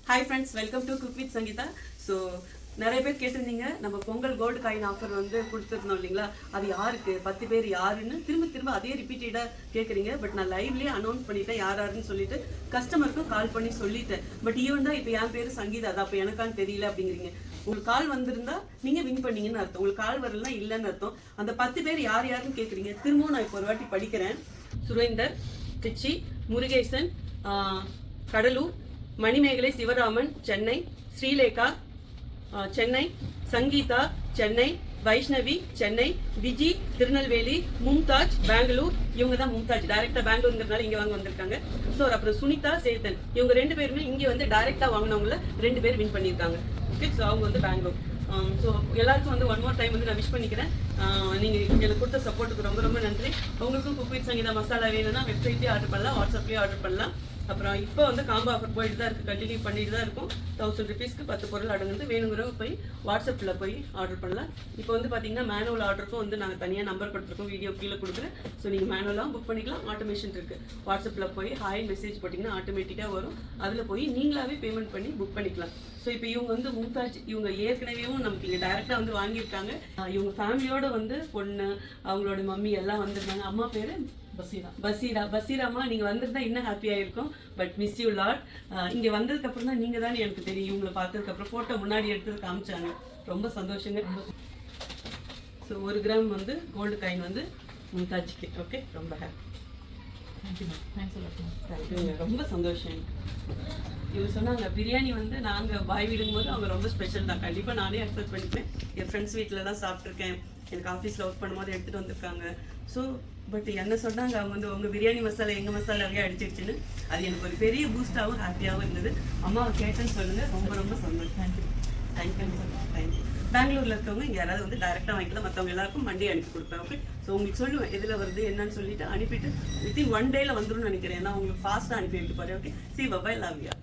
Hi friends, welcome to cook with Sangeetha. So நிறைய பேர் கேட்டிருந்தீங்க, நம்ம பொங்கல் கோல்டு காயின் ஆஃபர் வந்து கொடுத்துருந்தோம் இல்லைங்களா, அது யாருக்கு 10 பேர் யாருன்னு திரும்ப அதே ரிப்பீட்டடாக கேட்குறீங்க. பட் நான் லைவ்லேயே அனௌன்ஸ் பண்ணிட்டேன் யார் யாருன்னு சொல்லிட்டு கஸ்டமருக்கும் கால் பண்ணி சொல்லிட்டேன். பட் ஈவன் தான் இப்போ என் பேர் சங்கீதா, அது அப்போ எனக்கான்னு தெரியல அப்படிங்கிறீங்க. உங்களுக்கு கால் வந்திருந்தா நீங்க வின் பண்ணீங்கன்னு அர்த்தம், உங்களுக்கு கால் வரலன்னா இல்லைன்னு அர்த்தம். அந்த 10 பேர் யார் யாருன்னு கேட்குறீங்க. திரும்பவும் நான் இப்போ ஒரு வாட்டி படிக்கிறேன். சுரேந்தர், திருச்சி, முருகேசன், கடலூர், மணிமேகலை சிவராமன் சென்னை, ஸ்ரீலேகா சென்னை, சங்கீதா சென்னை, வைஷ்ணவி சென்னை, விஜி திருநெல்வேலி, மும்தாஜ் பெங்களூர். இவங்க தான் மும்தாஜ் டைரக்டா பெங்களூருங்கிறதுனால இங்க வாங்க வந்திருக்காங்க. ஸோ அப்புறம் சுனிதா சேத்தன், இவங்க 2 பேருமே இங்க வந்து டைரக்டா வாங்கினவங்கள 2 பேர் வின் பண்ணியிருக்காங்க. ஓகே, ஸோ அவங்க வந்து பெங்களூர். ஸோ எல்லாருக்கும் வந்து ஒன் மோர் டைம் வந்து நான் விஷ் பண்ணிக்கிறேன். நீங்கள் எனக்கு கொடுத்த சப்போர்ட்டுக்கு ரொம்ப ரொம்ப நன்றி. உங்களுக்கும் குக் வித் சங்கீதா மசாலா வேணும்னா வெப்சைட்லேயே ஆர்டர் பண்ணலாம், வாட்ஸ்அப்லேயே ஆர்டர் பண்ணலாம். அப்புறம் இப்போ வந்து காம்போ ஆஃபர் போயிட்டு தான் இருக்குது, கண்டினியூ பண்ணிட்டு தான் இருக்கும். 1000 rupeesக்கு 10 பொருள் அடங்குது. வேணுங்கிறவங்க போய் வாட்ஸ்அப்பில் போய் ஆர்டர் பண்ணலாம். இப்போ வந்து பார்த்தீங்கன்னா மேனுவல் ஆர்டருக்கும் வந்து நாங்கள் தனியாக நம்பர் கொடுத்துருக்கோம், வீடியோ கீழே கொடுக்குறேன். ஸோ நீங்கள் மேனுவலாக புக் பண்ணிக்கலாம். ஆட்டோமேஷன் இருக்குது, வாட்ஸ்அப்பில் போய் ஹாய் மெசேஜ் போட்டிங்கன்னா ஆட்டோமேட்டிக்காக வரும். அதில் போய் நீங்களாவே பேமெண்ட் பண்ணி புக் பண்ணிக்கலாம். ஸோ இப்போ இவங்க வந்து மும்தாஜ், இவங்க ஏற்கனவேவும் நமக்கு இங்கே டைரெக்டாக வந்து வாங்கியிருக்காங்க. இவங்க ஃபேமிலியோட வந்து பொண்ணு, அவங்களோட மம்மி எல்லாம் வந்திருந்தாங்க. அம்மா பேர் பசீராமா. நீங்க வந்திருந்தா இன்னும் ஹாப்பியா இருக்கும். But miss you lot. இங்க வந்ததுக்கு அப்புறம் தான் நீங்க தான் எனக்கு தெரியும். இவங்களை பார்த்ததுக்கு அப்புறம் போட்டோ முன்னாடி எடுத்து காமிச்சாங்க. ரொம்ப சந்தோஷங்க. ஸோ 1 கிராம் வந்து கோல்டு காயின் வந்து மும்தாஜ்க்கு. ஓகே, ரொம்ப ஹாப்பி. ரொம்ப சந்தோஷம். இவங்க சொன்னாங்க பிரியாணி வந்து நாங்கள் பாய் விடும்போது அவங்க ரொம்ப ஸ்பெஷல் தான். கண்டிப்பாக நானே அக்செப்ட் பண்ணிப்பேன். என் ஃப்ரெண்ட்ஸ் வீட்டில் தான் சாப்பிட்ருக்கேன், எனக்கு ஆஃபீஸில் ஒர்க் பண்ணும்போது எடுத்துகிட்டு வந்திருக்காங்க. ஸோ பட் என்ன சொன்னாங்க, அவங்க வந்து உங்கள் பிரியாணி மசாலா எங்கள் மசாலாவே அடிச்சிருச்சுன்னு. அது எனக்கு ஒரு பெரிய பூஸ்டாகவும் ஹாப்பியாகவும் இருந்தது. அம்மாவை கேட்டேன்னு சொல்லுங்கள், ரொம்ப ரொம்ப சந்தோஷம். தேங்க்யூ. பெங்களூரில் இருக்கவங்க இங்கே யாராவது வந்து டைரெக்டாக வாங்கிக்கலாம், மற்றவங்க எல்லாருக்கும் மண்டே அனுப்பி கொடுப்பேன். ஓகே, ஸோ உங்களுக்கு சொல்லுவேன் எதில் வருது என்னன்னு சொல்லிட்டு அனுப்பிட்டு வித்தின் 1 டேல வந்துடும் நினைக்கிறேன். ஏன்னா உங்களுக்கு ஃபாஸ்ட்டாக அனுப்பி வைக்க போகிறேன். Okay, C bye bye, love you.